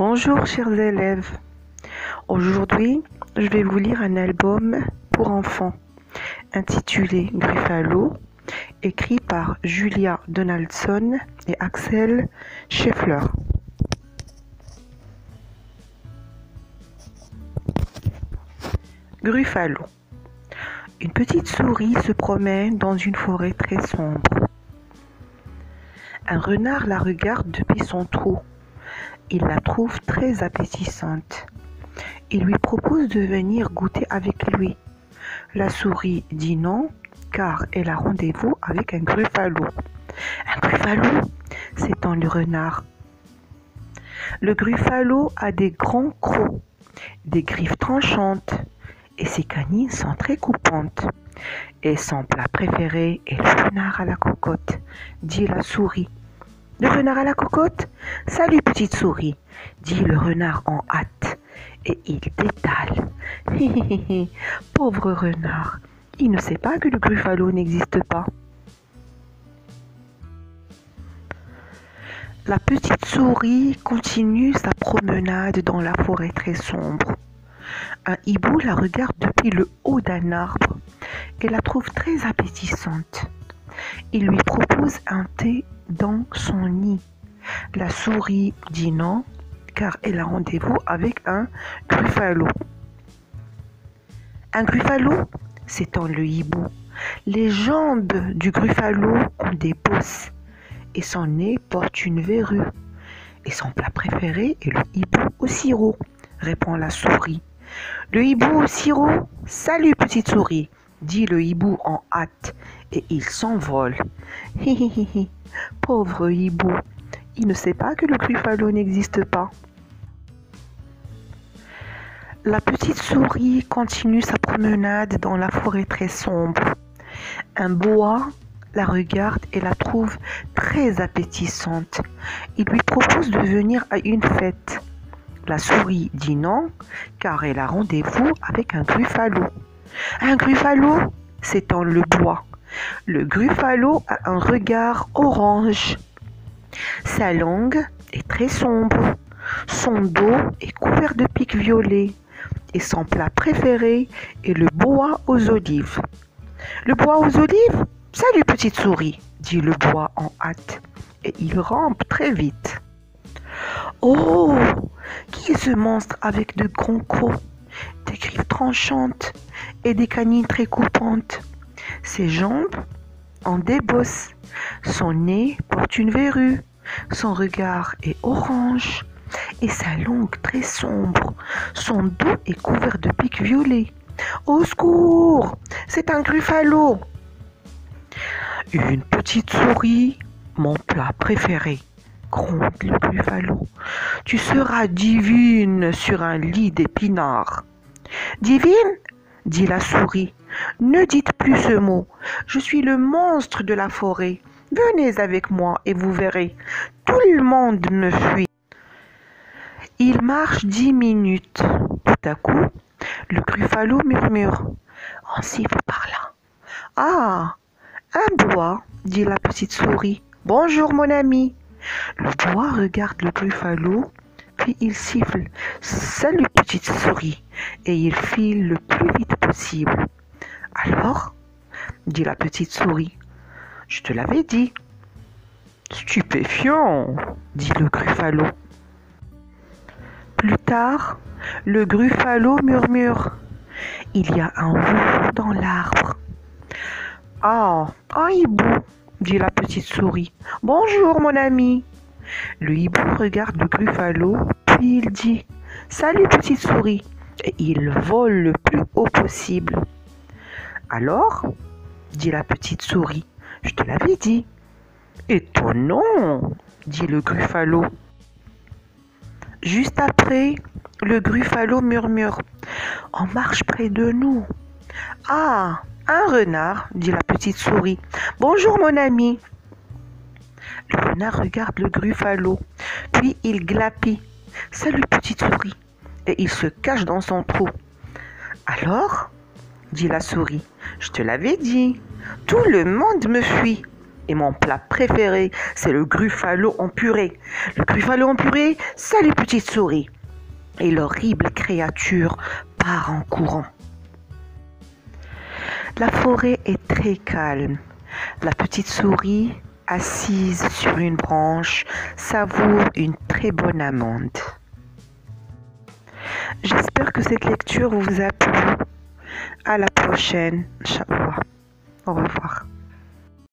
Bonjour chers élèves, aujourd'hui je vais vous lire un album pour enfants intitulé Gruffalo, écrit par Julia Donaldson et Axel Scheffler. Gruffalo. Une petite souris se promène dans une forêt très sombre. Un renard la regarde depuis son trou. Il la trouve très appétissante. Il lui propose de venir goûter avec lui. La souris dit non, car elle a rendez-vous avec un gruffalo. Un gruffalo, s'étend le renard. Le gruffalo a des grands crocs, des griffes tranchantes, et ses canines sont très coupantes. Et son plat préféré est le renard à la cocotte, dit la souris. Le renard à la cocotte? Salut petite souris, dit le renard en hâte, et il détale. Pauvre renard, il ne sait pas que le gruffalo n'existe pas. La petite souris continue sa promenade dans la forêt très sombre. Un hibou la regarde depuis le haut d'un arbre et la trouve très appétissante. Il lui propose un thé dans son nid. La souris dit non, car elle a rendez-vous avec un gruffalo. Un gruffalo, s'étend le hibou. Les jambes du gruffalo ont des bosses et son nez porte une verrue. Et son plat préféré est le hibou au sirop, répond la souris. Le hibou au sirop? Salut petite souris, dit le hibou en hâte, et il s'envole. Pauvre hibou, il ne sait pas que le gruffalo n'existe pas. La petite souris continue sa promenade dans la forêt très sombre. Un boa la regarde et la trouve très appétissante. Il lui propose de venir à une fête. La souris dit non, car elle a rendez-vous avec un gruffalo. Un gruffalo, s'étend le bois. Le gruffalo a un regard orange. Sa langue est très sombre. Son dos est couvert de pics violets. Et son plat préféré est le bois aux olives. Le bois aux olives? Salut petite souris, dit le bois en hâte. Et il rampe très vite. Oh, qui est ce monstre avec de grands crocs, des griffes tranchantes et des canines très coupantes? Ses jambes ont des bosses, son nez porte une verrue, son regard est orange et sa langue très sombre. Son dos est couvert de pics violets. Au secours, c'est un gruffalo. Une petite souris, mon plat préféré, gronde le gruffalo. Tu seras divine sur un lit d'épinards. Divine? Dit la souris. Ne dites plus ce mot. Je suis le monstre de la forêt. Venez avec moi et vous verrez. Tout le monde me fuit. Il marche 10 minutes. Tout à coup, le gruffalo murmure. On siffle par là. Ah, un bois, dit la petite souris. Bonjour mon ami. Le bois regarde le gruffalo, puis il siffle. Salut petite souris, et il file le plus vite possible. Alors, dit la petite souris, je te l'avais dit. Stupéfiant, dit le gruffalo. Plus tard, le gruffalo murmure. Il y a un loup dans l'arbre. Ah, un hibou, dit la petite souris. Bonjour mon ami. Le hibou regarde le gruffalo, puis il dit « Salut petite souris » et il vole le plus haut possible. Alors, dit la petite souris, je te l'avais dit. Étonnant, dit le gruffalo. Juste après, le gruffalo murmure. On marche près de nous. Ah, un renard, dit la petite souris. Bonjour mon ami. Le renard regarde le gruffalo, puis il glapit. Salut petite souris. Et il se cache dans son trou. Alors, dit la souris, je te l'avais dit, tout le monde me fuit. Et mon plat préféré, c'est le gruffalo en purée. Le gruffalo en purée, salut petite souris. Et l'horrible créature part en courant. La forêt est très calme. La petite souris, assise sur une branche, savoure une très bonne amande. J'espère que cette lecture vous a plu. À la prochaine, Inch'Allah. Au revoir.